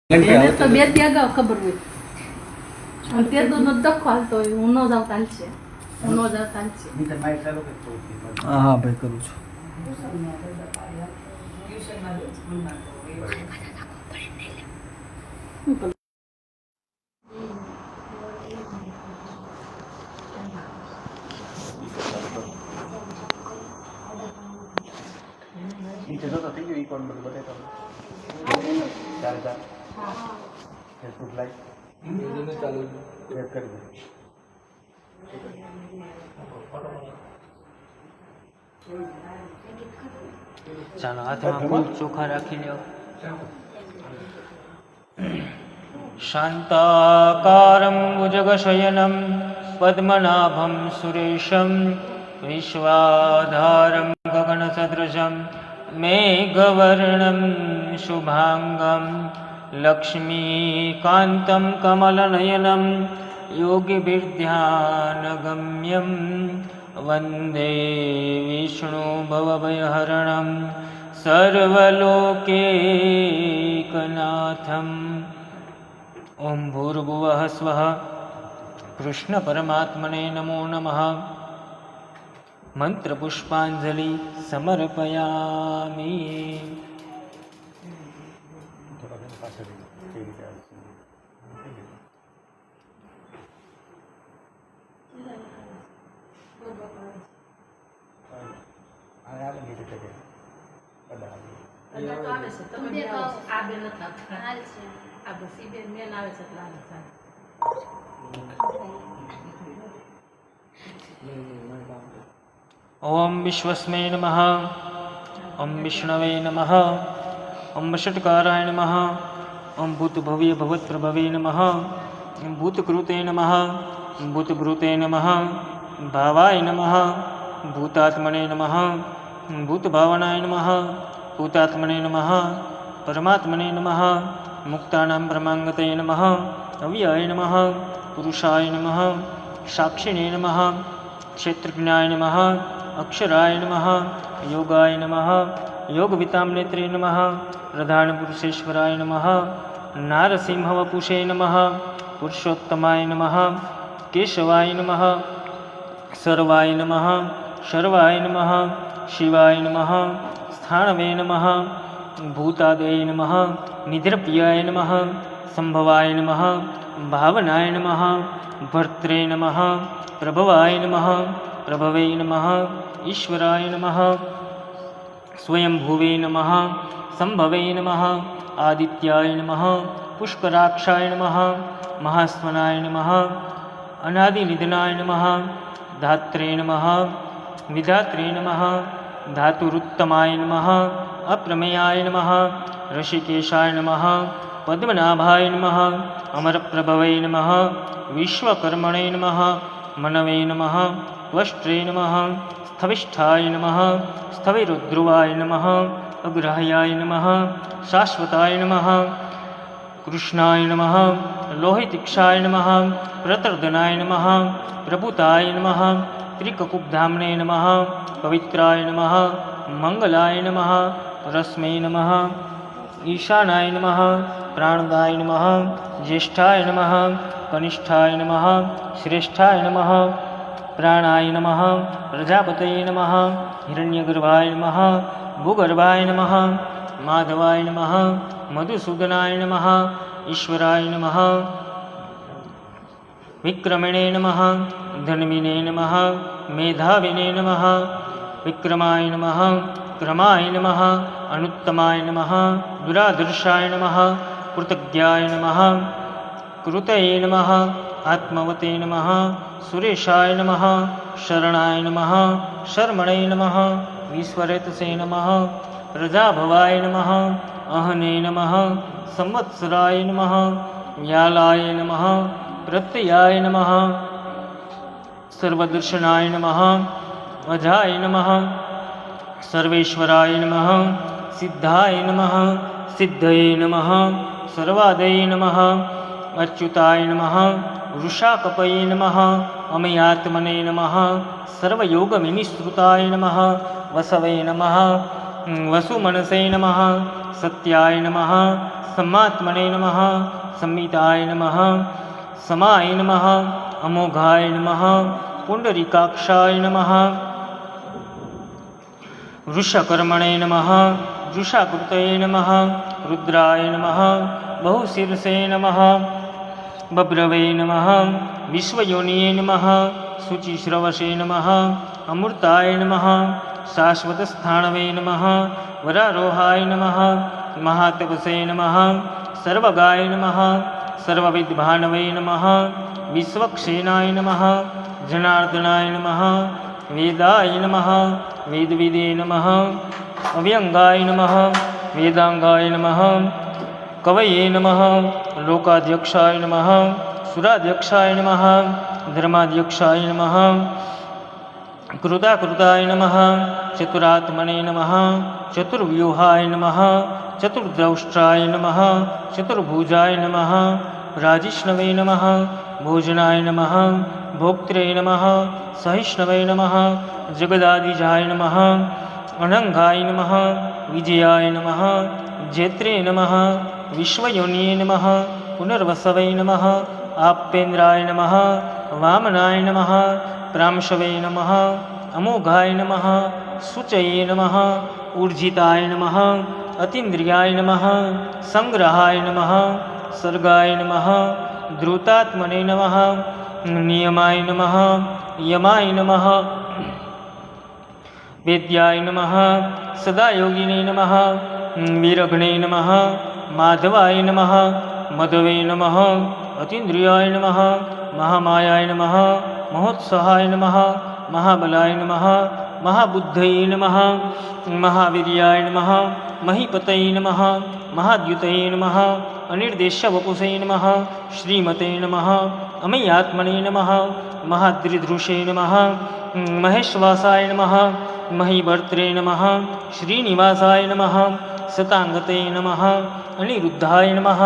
એને તો બે દી અગાઉ ખબર હોય અને તે તો નો ધક્કો હાલતો હોય હું ન જાવ ચાલશે હું ન જાવ ચાલશે હા ભાઈ કરું છું. શું કરું? ચાલો હાથમાં ખૂબ ચોખ્ખા રાખી લ્યો. શાંતાકારં ભુજગશયनं પદ્મનાભં સુરેશં વિશ્વાધારં ગગનસદૃશં મેઘવર્ણં શુભાંગં લક્ષ્મીકાન્तं કમલનયनं યોગીભીર્ધ્યાનગમ્યં વંદે વિષ્ણુ ભવભયહરણં સર્વલોકૈકનાથम्. ઓમ ભૂર્ભુવઃ સ્વઃ કૃષ્ણ પરમાત્મને નમો નમઃ. મંત્ર પુષ્પાંજલિ સમર્પયામિ. ઓમ વિશ્વસ્મૈ નમઃ. ઓમ વિષ્ણવે નમઃ. ઓમ ષટ્કારાય નમઃ. ઓમ ભૂતભવ્ય ભવત્પ્રભવે નમઃ. ભૂતકૃતે નમઃ. ભૂતભૃતે નમઃ. ભાવાય નમઃ. ભૂતાત્મને નમઃ. ભૂતભાવનાય નમઃ. ભૂતાત્મને નમઃ. પરમાત્મને નમઃ. મુક્તાનાં બ્રહ્માંગતે નમઃ. અવ્યયાય નમઃ. પુરુષાય નમઃ. સાક્ષિણે નમઃ. ક્ષેત્રજ્ઞાય નમઃ. અક્ષરાય નમઃ. યોગાય નમઃ. યોગવિતામ્નેત્રે નમઃ. પ્રધાનપુરુષેશ્વરાય નમઃ. નારસિંહવપુષે નમઃ. પુરુષોત્તમાય નમઃ. કેશવાય નમઃ. સર્વાય નમઃ. શર્વાય નમઃ. શિવાય નમઃ. સ્થાણવે નમઃ. ભૂતાદય નમઃ. નિદ્રપ્યાય નમઃ. સંભવાય નમઃ. ભાવનાય નમઃ. ભર્ત્રે નમઃ. પ્રભવાય નમઃ. પ્રભવે નમઃ. ઈશ્વરાય નમઃ. સ્વયંભુવે નમઃ. સંભવે નમઃ. આદિત્યાય નમઃ. પુષ્કરાક્ષાય નમઃ. મહાસ્વનાય નમઃ. અનાદિનિધનાય નમઃ. ધાત્રે નમઃ. વિધાત્રે નમઃ. ધાતુરુત્તમાય નમઃ. અપ્રમેયાય નમઃ. ઋષિકેશાય નમઃ. પદ્મનાભાય નમઃ. અમરપ્રભવે નમઃ. વિશ્વકર્મણે નમઃ. મનવે નમઃ. ત્વષ્ટ્રે નમઃ. સ્થવિષ્ઠાય નમઃ. સ્થવિરુદ્રુવાય નમઃ. અગ્રહયાય નમઃ. શાશ્વતાય નમઃ. કૃષ્ણાય નમઃ. લોહિતિક્ષાય નમઃ. પ્રતર્દનાય નમઃ. પ્રભુતાય નમઃ. ત્રિકકુબ્ધામ્ને નમઃ. પવિત્રાય નમઃ. મંગલાય નમઃ. રસ્મે નમઃ. ઈશાનાય નમઃ. પ્રાણદાય નમઃ. જ્યેષ્ઠાય નમઃ. કનિષ્ઠાય નમઃ. શ્રેષ્ઠાય નમઃ. પ્રાણાય નમઃ. પ્રજાપતये નમઃ. હિરણ્યગર્ભાય નમઃ. ભૂગર્ભાય નમઃ. માધવાય નમઃ. મધુસૂદનાય નમઃ. ઈશ્વરાય નમઃ. વિક્રમણે નમઃ. ધન્વિને નમઃ. મેધાવિને નમઃ. વિક્રમાય નમઃ. ક્રમાય નમઃ. અનુત્તમાય નમઃ. દુરાધર્ષાય નમઃ. કૃતજ્ઞાય નમઃ. કૃતયે નમઃ. આત્મવતે નમઃ. સુરેશાય નમઃ. શરણાય નમઃ. શર્મણે નમઃ. વિશ્વરેતસે નમઃ. પ્રજાભવાય નમઃ. અહને નમઃ. સંવત્સરાય નમઃ. વ્યાલાય નમઃ. પ્રત્યયાય નમઃ. સર્વદર્શનાય નમઃ. અજાય નમઃ. સર્વેશ્વરાય નમઃ. સિદ્ધાય નમઃ. સિદ્ધયે નમઃ. સર્વાદયે નમઃ. અચ્યુતાય નમઃ. વૃષાકપયે નમઃ. અમયાત્મને નમઃ. સર્વયોગવિનિશ્રુતાય નમઃ. વસવે નમઃ. વસુમનસે નમઃ. सत्याय नमः सम्मात्मने नमः संहिताय नमः समाय नमः अमोघाय नमः पुंडरीकाक्षाय नमः वृषकर्मणे नमः वृषाकृतये नमः रुद्राय नमः बहुशीर्षे नमः बभ्रवे नमः विश्वयोनिये नमः शुचिश्रवसे नमः अमृताय नमः शाश्वतस्थाणवे नमः वरारोहाय नमः महातपसे नमः सर्वगाय नमः सर्वविद्भानवे नमः विश्वक्षेनाय नमः जनार्दनाय नमः वेदाय नमः वेदविदे नमः अव्यंगाय नमः वेदांगाय नमः कवये नमः लोकाध्यक्षाय नमः सुराध्यक्षाय नमः धर्माध्यक्षाय नमः कृताकृताय नमः चतुरात्मने नमः चतुर्व्यूहाय नमः चतुर्द्रौष्ट्राय नमः चतुर्भुजाय नमः राजिष्णवे नमः भोजनाय नमः भोक्त्रे नमः सहिष्णवे नमः जगदादिजाय नमः अनंगाय नमः विजयाय नमः जेत्रे नमः विश्वयोनिये नमः पुनर्वसवे नमः आप्येन्द्राय नमः वामनाय नमः प्रांशवे नमः अमोघाय नमः शुचये नमः ऊर्जिताय नमः अतीन्द्रियाय नमः संग्रहाय नमः सर्गाय नमः द्रुतात्मने नमः नियमाय नमः यमाय नमः वेद्याय नमः सदायोगिने नमः वीरघ्ने नमः माधवाय नमः मधवे नमः अतीन्द्रियाय नमः महामायाय नमः महोत्साहाय नमः महाबलाय नमः महाबुद्धये नमः महावीर्याय नमः महीपतये नमः महाद्युतये नमः अनिर्देश्यवपुषे नमः श्रीमते नमः अमयात्मने नमः महाद्रिदृशे नमः महेश्वासाय नमः महीभर्त्रे नमः श्रीनिवासाय नमः शतांगते नमः अनिरुद्धाय नमः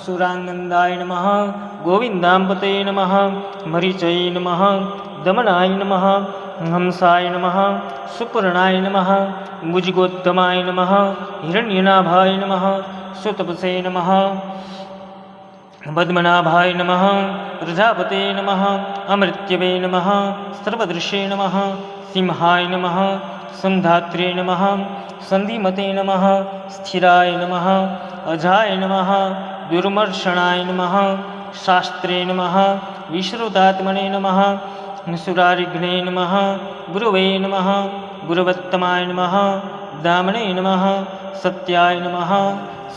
सुरानंदाय नमः गोविंदांपते नमः मरीचये नमः दमनाय नमः हंसाय नमः सुपर्णाय नमः भुजगोत्तमाय नमः हिरण्यनाभाय नमः सुतपसे नमः पद्मनाभाय नमः प्रजापते नमः अमृत्यवे नमः सर्वदृशे नमः सिंहाय नमः संधात्रे नमः संधिमते नमः स्थिराय नमः अजाय नमः दुर्मर्षणाय नमः शास्त्रे नमः विश्रुतात्मने नमः सुरारिघ्ने नमः गुरुवे नमः गुरुवत्तमाय नमः दामने नमः सत्याय नमः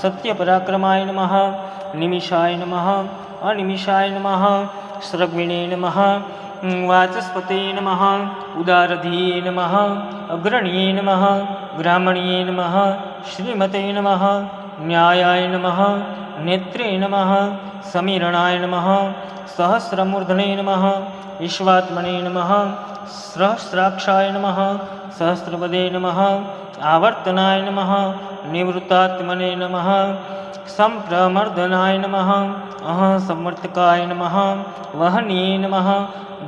सत्यपराक्रमाय नमः निमिषाय नमः अनिमिषाय नमः स्रग्विणे नमः वाचस्पते नमः उदारधिये नमः अग्रणीये नमः ब्राह्मणीये नमः श्रीमते नमः न्यायाय नमः नेत्रे नमः समीरणाय नमः सहस्रमूर्धने नमः विश्वात्मने नमः सहस्राक्षाय नमः सहस्रपदे नमः आवर्तनाय नमः निवृत्तात्मने नमः संप्रमर्दनाय नमः अहंसमर्तकाय नमः वहनीये नमः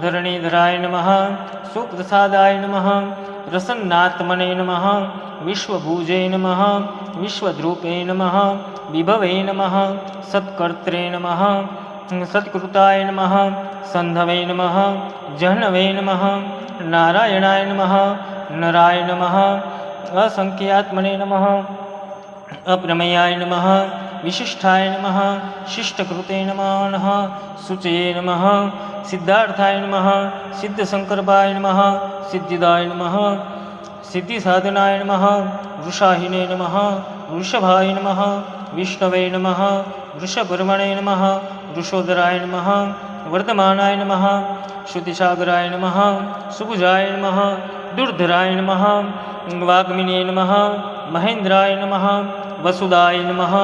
धरणीधराय नमः सुप्रसादाय नमः प्रसन्नात्मने नमः विश्वभुजे नमः विश्वद्रूपे नमः विभवे नमः सत्कर्त्रे नमः सत्कृताय नमः संधवे नमः जह्नवे नमः नारायणाय नमः नराय नमः असंख्यात्मने नमः अप्रमेयाय नमः विशिष्टाय नमः शिष्टकृते नमः शुचये नमः सिद्धार्थाय नमः सिद्धशंकरपाय नमः सिद्धिदाय नमः सिद्धिसाधनाय नमः वृषाहिने नमः वृषभाय नमः विष्णवे नमः वृषपर्वणे नमः वृषोदराय नमः वर्धमानाय नमः श्रुतिसागराय नमः सुभुजाय नमः दुर्धराय नमः वाग्मिने नमः महेन्द्राय नमः वसुदाय नमः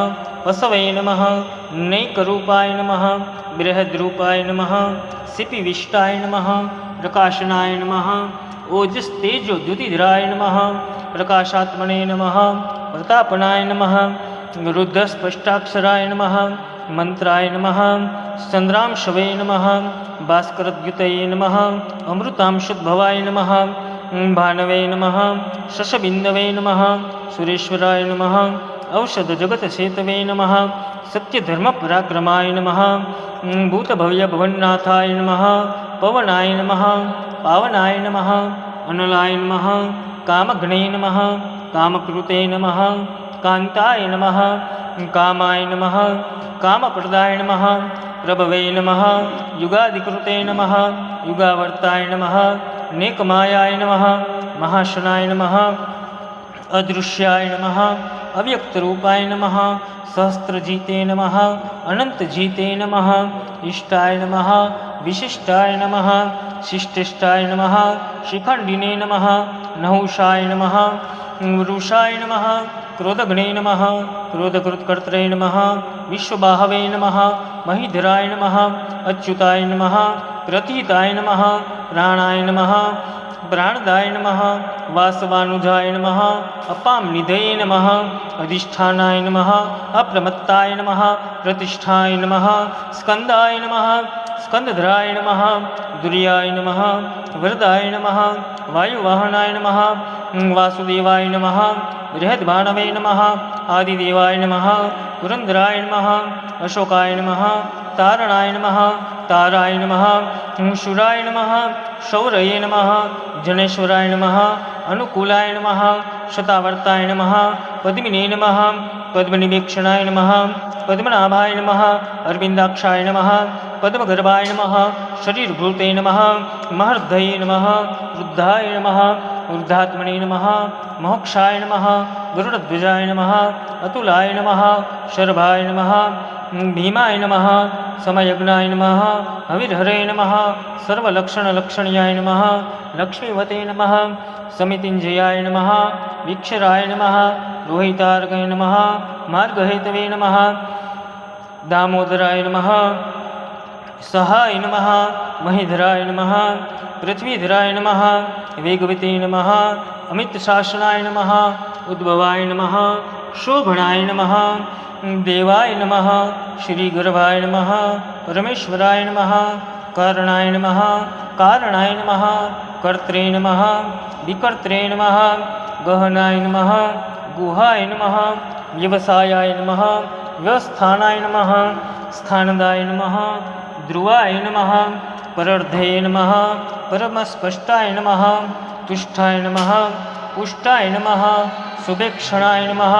वसवे नमः नैकरूपाय नमः बृहद्रूपाय नमः सिपिविष्टाय नमः प्रकाशनाय नमः ओजस्तेजोद्युतिधराय नमः प्रकाशात्मने नमः प्रतापनाय नमः रुद्रस्पष्टाक्षराय नमः मंत्राय नमः चंद्रांशवे नमः भास्करद्युतये नमः अमृतांशुद्भवाय नमः भानवे नमः शशबिन्दवे नमः सुरेश्वराय नमः औषधजगतसेतवे नमः सत्यधर्मपराक्रमाय नमः भूतभव्यभवन्नाथाय नमः पवनाय नमः पावनाय नमः अनलाय नमः कामघ्ने नमः कामकृते नमः कान्ताय नमः कामाय नमः कामप्रदाय नमः प्रभवे नमः युगादिकृते नमः युगावर्ताय नमः नेकमायाय नमः महाशनाय नमः अदृश्याय नमः अव्यक्तरूपाय नमः सहस्रजीते नमः अनन्तजीते नमः इष्टाय नमः विशिष्टाय नमः शिष्टिष्टाय नमः शिखण्डिने नमः नहुषाय नमः वृषाय नमः क्रोधघ्ने नमः क्रोधकृत्कर्त्रे नमः विश्वबाहवे नमः महीधराय नमः अच्युताय नमः प्रतीताय नमः प्राणाय नमः प्राणदाय नमः वासवानुजाय नमः अपाम्निधये नमः अधिष्ठानाय नमः अप्रमत्ताय नमः प्रतिष्ठाय नमः स्कन्दाय नमः स्कन्दधराय नमः दुर्याय नमः वरदाय नमः वायुवाहनाय नमः वासुदेवाय नमः बृहद्भानवे नमः आदिदेवाय नमः पुरन्दराय नमः अशोकाय नमः तारणाय नमः ताराय नमः शूराय नमः शौरये नमः जनेश्वराय नमः अनुकूलाय नमः शतावर्ताय नमः पद्मिने नमः पद्मनिवेक्षणाय नमः पद्मनाभाय नमः अरविन्दाक्षाय नमः पद्मगर्भाय नमः शरीरभूते नमः महर्धये नमः वृद्धाय नमः ऊर्ध्वात्मने नमः मोक्षाय नमः गरुडध्वजाय नमः अतुलाय नमः शर्भाय नमः भीमाय नमः समयज्ञाय नमः हविर्हरे नमः सर्वलक्षणलक्षण्याय नमः लक्ष्मीवते नमः समितिञ्जयाय नमः वीक्षराय नमः रोहितार्गाय नमः मार्गहेतवे नमः दामोदराय नमः सहाय नमः महीधराय नमः पृथ्वीधराय नमः वेगवते नमः अमितशासनाय नमः उद्भवाय नमः शोभनाय नमः देवाय नमः श्रीगर्भाय नमः परमेश्वराय नमः कारणाय नमः कारणाय नमः कर्त्रे नमः विकर्त्रे नमः गहनाय नमः गुहाय नमः व्यवसायाय नमः व्यवस्थानाय नमः स्थानदाय नमः ध्रुवाय नमः परर्धे नमः परमस्पष्टाय नमः तुष्टाय नमः पुष्टाय नमः सुभेक्षणाय नमः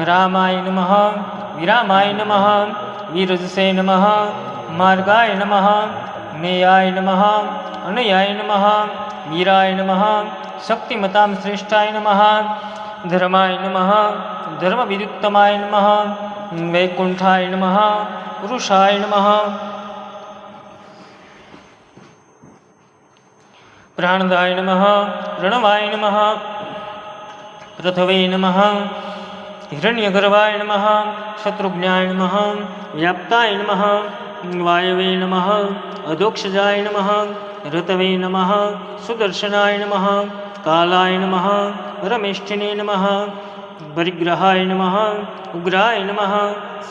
रामाय नमः विरामाय नमः वीरजसे नमः मार्गाय नमः नेयाय नमः अनयाय नमः वीराय नमः शक्तिमतां श्रेष्ठाय नमः धर्माय नमः धर्मविद्युत्तमाय नमः वैकुण्ठाय नमः पुरुषाय नमः प्राणदाय नमः रणवाय नमः पृथवे नमः हिरण्यगर्भाय नमः शत्रुघ्नाय नमः व्याप्ताय नमः वायवे नमः अधोक्षजाय नमः ऋतवे नमः सुदर्शनाय नमः कालाय नमः रमेष्ठिने नमः परिग्रहाय नमः उग्राय नमः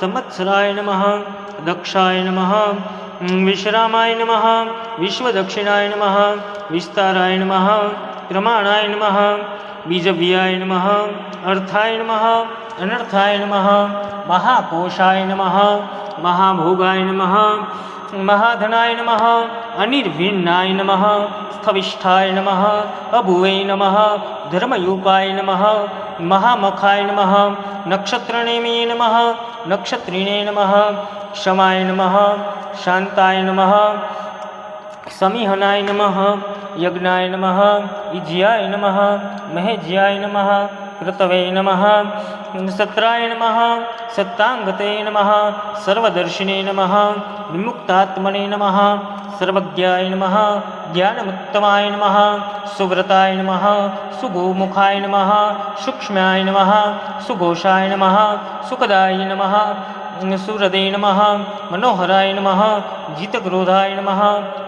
संवत्सराय नमः दक्षाय नमः विश्रामाय नमः विश्वदक्षिणाय नमः विस्ताराय नमः प्रमाणाय नमः बीजव्याय नमः अर्थाय नमः अनर्थाय नमः महाकोशाय नमः महाभोगाय नमः महाधनाय नमः अनिर्भिन्नाय नमः स्थविष्ठाय नमः अभुवे नमः धर्मयूपाय नमः महामखाय नमः नक्षत्रनेमे नमः नक्षत्रिणे नमः क्षमाय नमः शान्ताय नमः समीहनाय नमः यज्ञाय नमः इज्याय नमः महेज्याय नमः कृतवे नमः सत्राय नमः सत्तांगते नमः सर्वदर्शिने नमः विमुक्तात्मने नमः सर्वज्ञाय नमः ज्ञानमुत्तमाय नमः सुव्रताय नमः सुगोमुखाय नमः सूक्ष्माय नमः सुघोषाय नमः सुखदाय नमः सुहृदे नमः मनोहराय नमः जितक्रोधाय नमः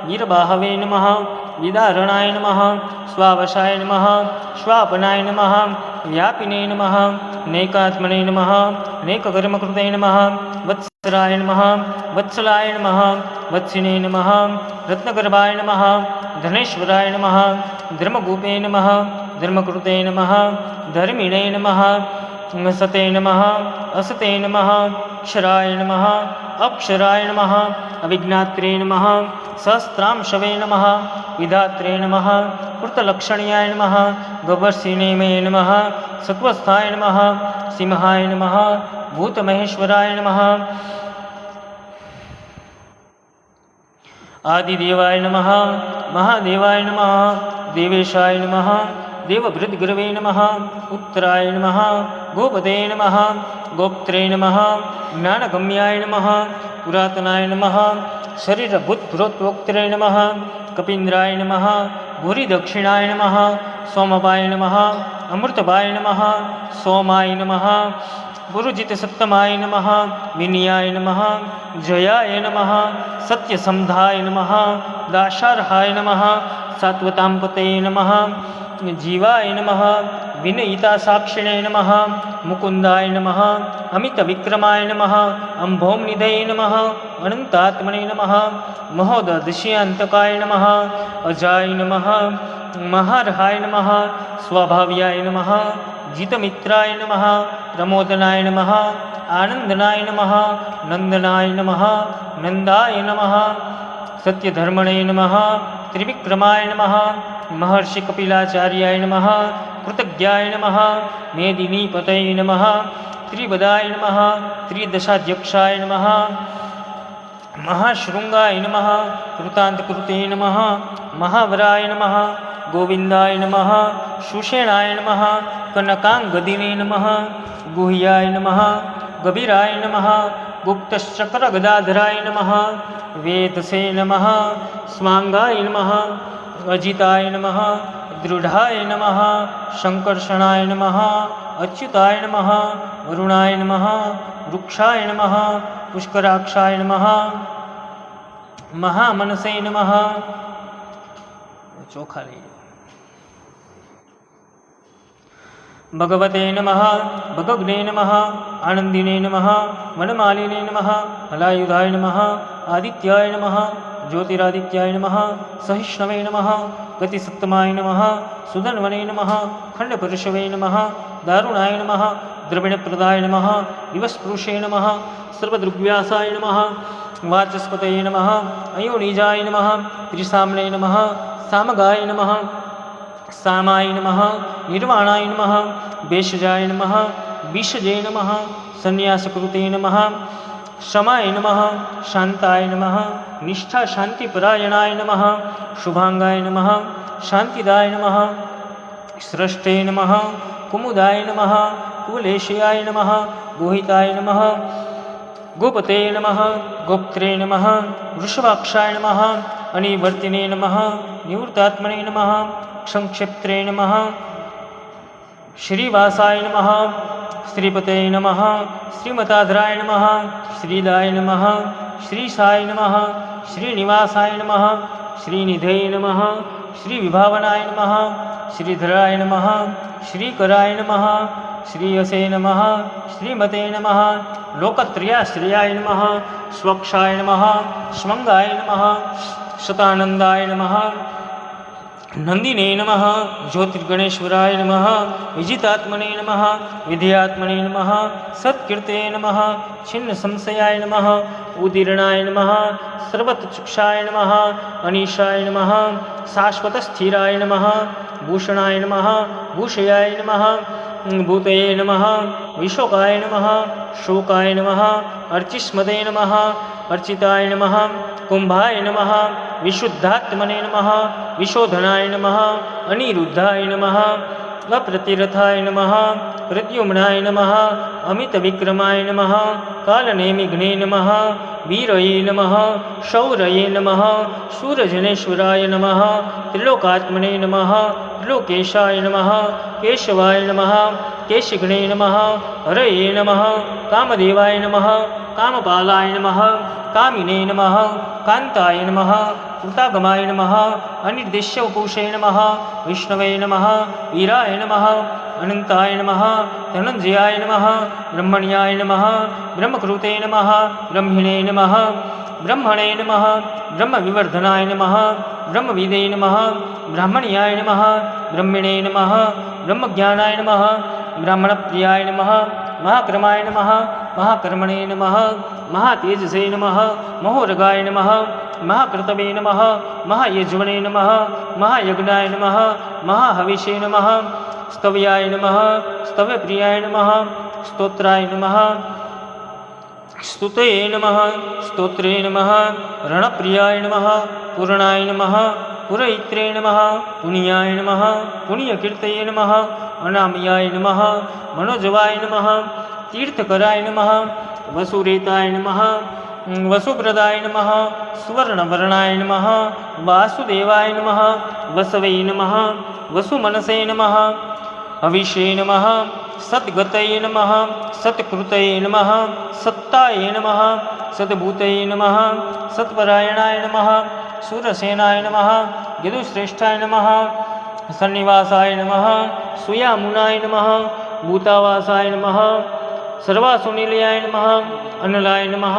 वीरबाहवे नमः विदारणाय नमः स्वावशाय नमः स्वापनाय नमः व्यापिने नमः नैकात्मने नमः नैककर्मकृते नमः वत्सराय नमः वत्सलाय नमः वत्सिने नमः रत्नगर्भाय नमः धनेश्वराय नमः धर्मगोपे नमः धर्मकृते नमः धर्मिणे नमः सते नमः असते नमः क्षराय नमः अक्षराय नमः अविज्ञात्रे नमः सहस्रांशवे नमः विधात्रे नमः कृतलक्षण्याय नमः गवर्षिणेमे नमः सत्वस्थाय नमः सिंहाय नमः भूतमहेश्वराय नमः आदिदेवाय नमः महादेवाय नमः देवेशाय नमः देवभृद्गुरवे नमः उत्तराय नमः गोपते नमः गोप्त्रे नमः ज्ञानगम्याय नमः पुरातनाय नमः शरीरभूतभृत्वोक्त्रे नमः कपीन्द्राय नमः भूरिदक्षिणाय नमः सोमवाय नमः अमृतवाय नमः सोमाय नमः गुरुजितसत्तमाय नमः विनयाय नमः जयाय नमः सत्यसंधाय नमः दाशार्हाय नमः सात्वतांपते नमः जीवाय नमः विनयितासाक्षिणे नमः मुकुन्दाय नमः अमितविक्रमाय नमः अम्भोमनिधये नमः अनन्तात्मने नमः महोदधिष्यन्तकाय नमः अजाय नमः महार्हाय नमः स्वभाव्याय नमः जितमित्राय नमः प्रमोदनाय नमः आनन्दनाय नमः नन्दनाय नमः नन्दाय नमः सत्यधर्मणे नमः त्रिविक्रमाय नमः महर्षिकपिलाचार्याय नमः कृतज्ञाय नमः मेदिनीपतये नमः त्रिपदाय नमः त्रिदशाध्यक्षाय नमः महाशृङ्गाय नमः कृतान्तकृते नमः महावराय नमः गोविन्दाय नमः सुषेणाय नमः कनकाङ्गदिने नमः गुह्याय नमः गभीराय नमः गुप्तश्चक्रगदाधराय नमः वेदसे नमः स्वाङ्गाय नमः अजिताय नमः दृढाय नमः शङ्कर्षणाय नमः अच्युताय नमः वरुणाय नमः वृक्षाय नमः पुष्कराक्षाय नमः महामनसे नमः चोखा ले भगवते नमः भगग्ने नमः आनन्दिने नमः वनमालिने नमः हलायुधाय नमः आदित्याय नमः ज्योतिरादित्याय नमः सहिष्णवे नमः गतिसत्तमाय नमः सुधन्वने नमः खण्डपुरुषवे नमः दारुणाय नमः द्रविणप्रदाय नमः विवस्पृशे नमः सर्वदृग्व्यासाय नमः वाचस्पतये नमः अयोनिजाय नमः त्रिसाम्ने नमः सामगाय नमः सामाय नमः निर्वाणाय नमः भेषजाय नमः विषजे नमः संन्यासकृते नमः शमाय नमः शान्ताय नमः निष्ठाशान्तिपरायणाय नमः शुभांगाय नमः शान्तिदाय नमः स्रष्टे नमः कुमुदाय नमः कुलेशयाय नमः गोहिताय नमः गोपते नमः गोप्त्रे नमः वृषभाक्षाय नमः अनिवर्तिने नमः निवृत्तात्मने नमः संक्षिप्त्रे नमः श्रीवासाय नमः श्रीपते नमः श्रीमताधराय नमः श्रीदाय नमः श्रीसाय नमः श्रीनिवासाय नमः श्रीनिधये नमः श्रीविभावनाय नमः श्रीधराय नमः श्रीकराय नमः श्रीयसे नमः श्रीमते नमः लोकत्रयाश्रयाय नमः स्वक्षाय नमः स्वंगाय नमः शतानन्दाय नमः नंदिने नमः ज्योतिर्गणेश्वराय नमः विजितात्मने नमः विधेयात्मने नमः सत्कीर्ते नमः छिन्न संशयाय नमः उदीर्णाय नमः सर्वतचक्षाय नमः अनीशाय नमः शाश्वतस्थिराय नमः भूषणाय नमः भूषयाय नमः भूतये नमः विशोकाय नमः शोकाय नमः अर्चिस्मते नमः अर्चिताय नमः कुंभाय नमः विशुद्धात्मने नमः विशोधनाय नमः अनिरुद्धाय नमः अप्रतिरथाय नमः प्रद्युम्नाय नमः अमितविक्रमाय नमः कालनेमिघ्ने नमः वीरये नमः शौरये नमः सूरजनेश्वराय नमः त्रिलोकात्मने नमः त्रिलोकेशाय नमः केशवाय नमः केशिघ्ने नमः हरये नमः कामदेवाय नमः कामपालाय नमः कामिने नमः कान्ताय नमः कृतागमाय नमः अनिर्देश्य उपुषे नमः विष्णवे नमः वीराय नमः अनन्ताय नमः धनञ्जयाय नमः ब्रह्मण्याय नमः ब्रह्मकृते नमः ब्रह्मिणे नमः ब्रह्मणे नमः ब्रह्मविवर्धनाय नमः ब्रह्मविदे नमः ब्राह्मण्याय नमः ब्रह्मिणे नमः ब्रह्मज्ञानाय नमः ब्राह्मणप्रियाय नमः महाक्रमाय नमः महाकर्मणे नमः महातेजसे नमः महोरगाय नमः महाकृतवे नमः महायज्वने नमः महायज्ञाय नमः महाहविषे नमः स्तव्याय नमः स्तव्यप्रियाय नमः स्तोत्राय नमः स्तुते नमः स्तोत्रे नमः रणप्रियाय नमः पूर्णाय नमः पुरैत्रे नमः पुण्याय नमः पुण्यकीर्तये नमः अनामयाय नमः मनोजवाय नमः तीर्थकराय नमः वसुरेताय नमः वसुप्रदाय नमः सुवर्णवर्णाय नमः वासुदेवाय नमः वसवे नमः वसुमनसे नमः हविषे नमः सद्गतये नमः सत्कृतये नमः सत्ताय नमः सद्भूतये नमः सत्परायणाय नमः सूरसेनाय नमः यदुश्रेष्ठाय नमः सन्निवासाय नमः सुयामुनाय नमः भूतावासाय नमः सर्वासुनिलयाय नमः अनलाय नमः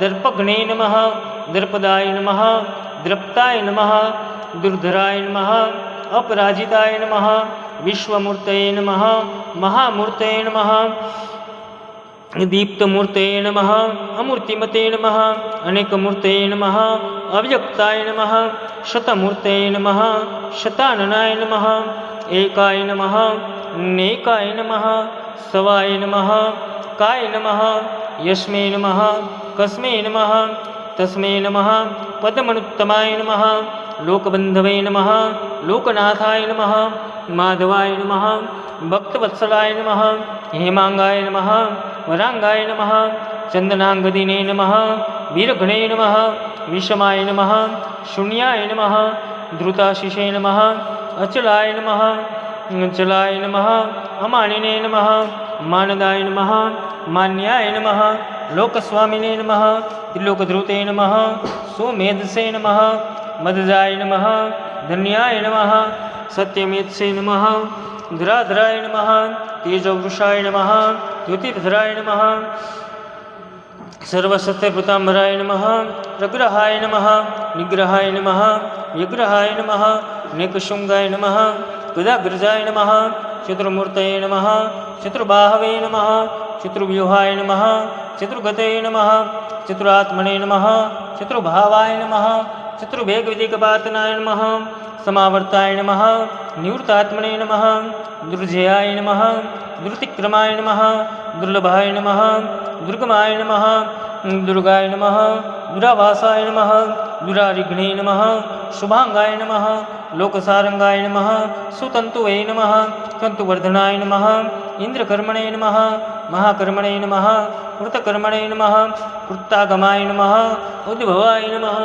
दर्पघ्ने नमः दर्पदाय नमः द्रप्ताय नमः दुर्धराय नमः अपराजिताय नमः विश्वमूर्तये नमः महामूर्तये नमः दीप्तमूर्तये नमः अमूर्तिमते नमः अनेकमूर्तये नमः अव्यक्ताय नमः शतमूर्तये नमः शताननाय नमः एकाय नमः नेकाय नमः सवाय नमः काय नमः यस्मै नमः कस्मै नमः तस्मै नमः पद्मनुत्तमाय नमः लोकबन्धवे नमः लोकनाथाय नमः माधवाय नमः भक्तवत्सलाय नमः हेमांगाय नमः वरांगाय नमः चन्दनांगदिने नमः वीरगणे नमः विषमाय नमः शून्याय नमः धृताशिषे नमः अचलाय नमः चलाय नमः अमानिने नमः मानदाय नमः मान्याय नमः लोकस्वामिने नमः त्रिलोकधृते नमः सोमेधसे नमः मदजाय नमः धन्याय नमः सत्यमेत्से नमः धराधराय नमः तेजवृषाय नमः ज्योतिर्धराय नमः सर्वसत्यभृताम्बराय नमः प्रग्रहाय नमः निग्रहाय नमः विग्रहाय नमः नेकशृङ्गाय नमः गदाग्रजाय नमः चतुर्मूर्तये नमः चतुर्बाहवे नमः चतुर्व्यूहाय नमः चतुर्गतये नमः चतुरात्मने नमः चतुर्भावाय नमः चतुर्वेगविदिकपातनाय नमः समावर्ताय नमः निवृत्तात्मने नमः दुर्जयाय नमः दुर्तिक्रमाय नमः दुर्लभाय नमः दुर्गमाय नमः दुर्गाय नमः दुरावासाय नमः दुरारिघ्ने नमः शुभांगाय नमः लोकसारंगाय नमः सुतंतुवे नमः तंतुवर्धनाय नमः इंद्रकर्मणे नमः महाकर्मणे नमः कृतकर्मणे नमः कृत्तागमाय नमः उद्भवाय नमः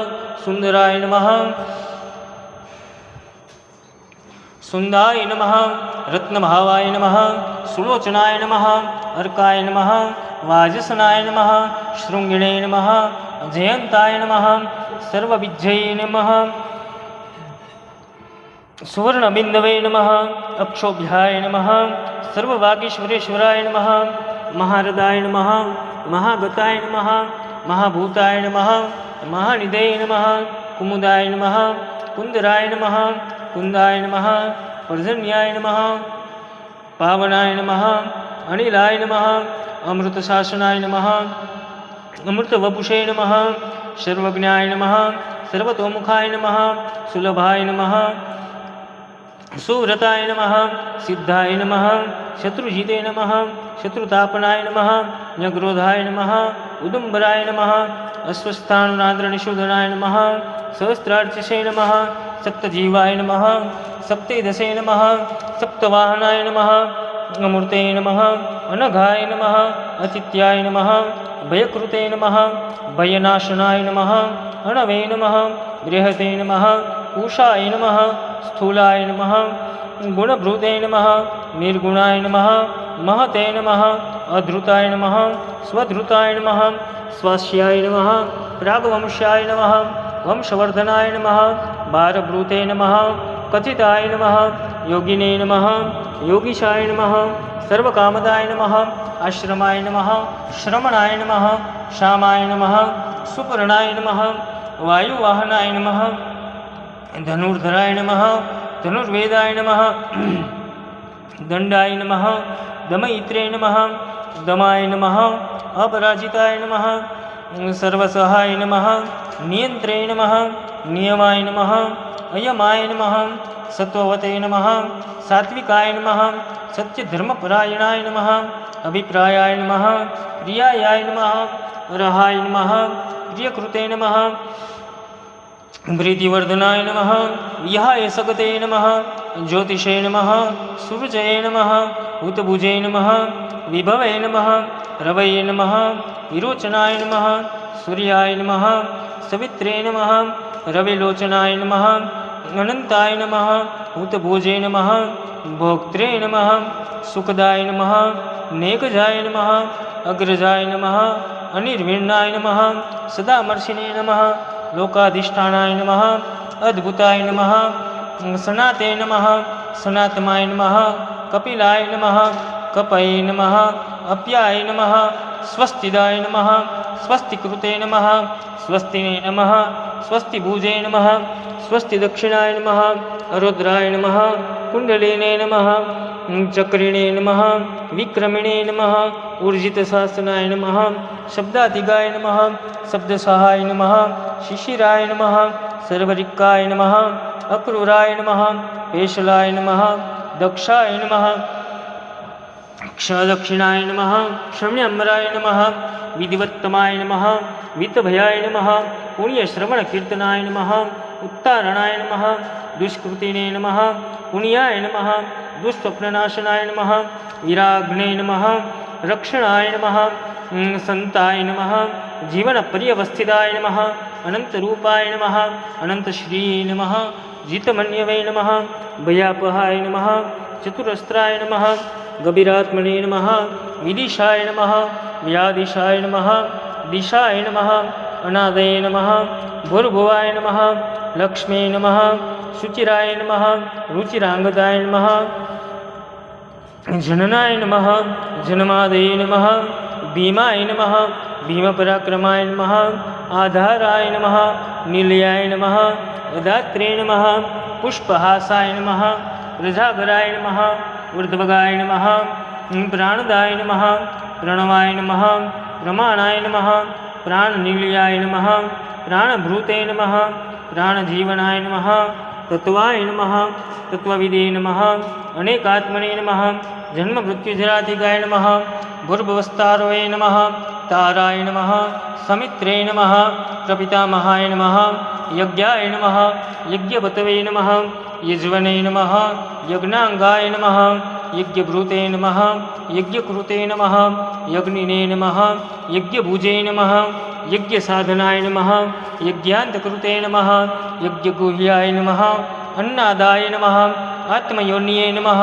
सुंदराय नमः सुंदाय नमः रत्नभावाय नमः सुलोचनाय नमः अर्काय नमः वाजसनाय नमः शृंगिणे नमः जयंताय नमः सर्वविजये नमः सुवर्णबिंदवे नमः अक्षोभ्याय नमः सर्ववागीश्वरेश्वराय नमः महारदाय नमः महागताय नमः महाभूताय नमः महानिधये नमः कुमुदाय नमः कुंदराय नमः कुंदाय नमः पर्जन्याय नमः पावनाय नमः अनिलाय नमः अमृतशासनाय नमः अमृतवपुषे नमः सर्वज्ञाय नमः सर्वतोमुखाय नमः सुलभाय नमः सुव्रताय नमः सिद्धाय नमः शत्रुजिते नमः शत्रुतापनाय नमः न्यग्रोधाय नमः उदुम्बराय नमः अस्वस्थानुराद्रनिषूदनाय नमः सहस्रार्चिषे नमः सप्तजीवाय नमः सप्तदशे नमः सप्तवाहनाय नमः अमूर्ते नमः अनघाय नमः अतिथ्याय नमः भयकृते नमः भयनाशनाय नमः अणवे नमः बृहते नमः पूषाय नमः स्थूलाय नमः गुणभृते नमः निर्गुणाय नमः महते नमः अधृताय नमः स्वधृताय नमः स्वास्याय नमः प्रागवंशाय नमः वंशवर्धनाय नमः भारभृते नमः कथिताय नमः योगिने नमः योगीशाय नमः सर्वकामदाय नमः आश्रमाय नमः श्रमणाय नमः श्यामाय नमः सुपर्णाय नमः वायुवाहनाय नमः धनुर्धराय नमः धनुर्वेदाय नमः दंडाय नमः दमयित्रे नमः दमाय नमः अपराजिताय नमः सर्वसहाय नमः नियन्त्रे नमः नियमाय नमः अयमाय नमः सत्ववते नमः सात्विकाय नमः सत्यधर्मपरायणाय नमः अभिप्रायाय नमः प्रियायाय नमः अर्हाय नमः प्रियकृते नमः प्रीतिवर्धनाय नमः विहाय सगते नमः ज्योतिषे नमः सूर्यये नमः हुतभुजे नमः विभवे नमः रवये नमः विरोचनाय नमः सूर्याय नमः सवित्रे नमः रविलोचनाय नमः अनन्ताय नमः हुतभुजे नमः भोक्त्रे नमः सुखदाय नमः नेकजाय नमः अग्रजाय नमः अनिर्विण्णाय नमः सदामर्शिने नमः लोकाधिष्ठानाय नमः अद्भुताय नमः सनाते नमः सनातमाय नमः कपिलाय नमः कपये नमः अप्याय नमः स्वस्तिदाय नमः स्वस्तिकृते नमः स्वस्तिने नमः स्वस्तिभुजे नमः स्वस्तिदक्षिणाय नमः रुद्राय नमः कुण्डलिने नमः चक्रिणे नमः विक्रमिणे नमः ऊर्जितशासनाय नमः शब्दातिगाय नमः शब्दसहाय नमः शिशिराय नमः सर्वरिक्काय नमः अक्रूराय नमः पेशलाय नमः दक्षाय नमः क्षदक्षिणाय नमः क्षम्यम्बराय नमः विधिवत्तमाय नमः वित्तभयाय नमः पुण्यश्रवणकीर्तनाय नमः उत्तारणाय नमः दुष्कृतिने नमः पुण्याय नमः दुष्स्वप्ननाशनाय नमः विराग्ने नमः रक्षणाय नमः संताय नमः जीवनपर्यवस्थिताय नमः अनन्तरूपाय नमः अनन्तश्री नमः जितमन्यवे नमः भयापहाय नमः चतुरस्त्राय नमः गभीरात्मने नमः विदिशाय नमः व्यादिशाय नमः दिशाय नमः अनादये नमः भूर्भुवाय नमः लक्ष्मे नमः शुचिराय नमः रुचिरांगदाय नमः जननाय नमः जन्मादये नमः भीमाय नमः भीमपराक्रमाय नमः आधाराय नमः निलयाय नमः दात्रे नमः पुष्पहासाय नमः रजागराय नमः ऊर्ध्वगाय नमः प्राणदाय नमः प्रणवाय नमः प्रमाणाय नमः प्राणनिलयाय नमः प्राणभृते नमः प्राणजीवनाय नमः तत्वाय नमः तत्त्वविदे नमः अनेकात्मने नमः जन्ममृत्युजराधिकाय नमः भूर्भुवस्तारोये नमः ताराय नमः समित्रे नमः प्रपितामहाय नमः यज्ञाय नमः यज्ञपतवे नमः यज्वने नमः यज्ञांगाय नमः यज्ञभृते नमः यज्ञकृते नमः यज्ञिने नमः यज्ञभुजे नमः यज्ञसाधनाय नमः यज्ञान्तकृते नमः यज्ञगुह्याय नमः अन्नादाय नमः आत्मयोन्ये नमः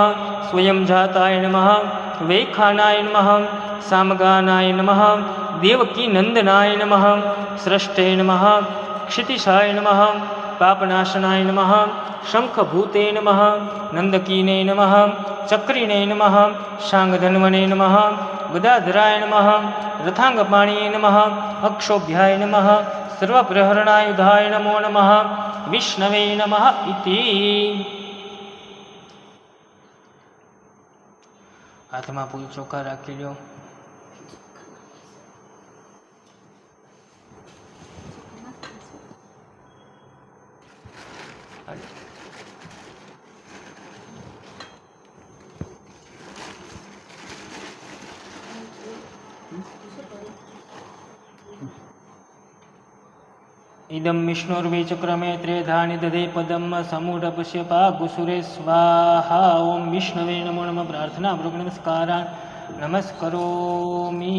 स्वयंजाताय नमः वैखानाय नमः सामगानाय नमः देवकीनन्दनाय नमः स्रष्टे नमः क्षितिशाय नमः पापनाशनाय नमः शंखभूते नमः नंदकीने नमः चक्रिणे नमः शांगधन्वने नमः गदाधराय नमः रथांगपाणिये नमः अक्षोभ्याय नमः सर्वप्रहरणायुधाय नमो नमः विष्णवे नमः इति। हाथમાં પૂરી ચોખા રાખી લ્યો. इदं विष्णुर्वे चक्रमे त्रेधानि दधे पदम समूढपश्य पागुसुरे स्वाहा. ओम विष्णवे नमो नमः. प्रार्थना पूर्वक नमस्कारान् नमस्करोमि.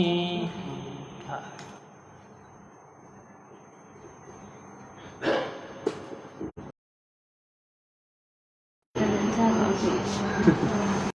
जागृती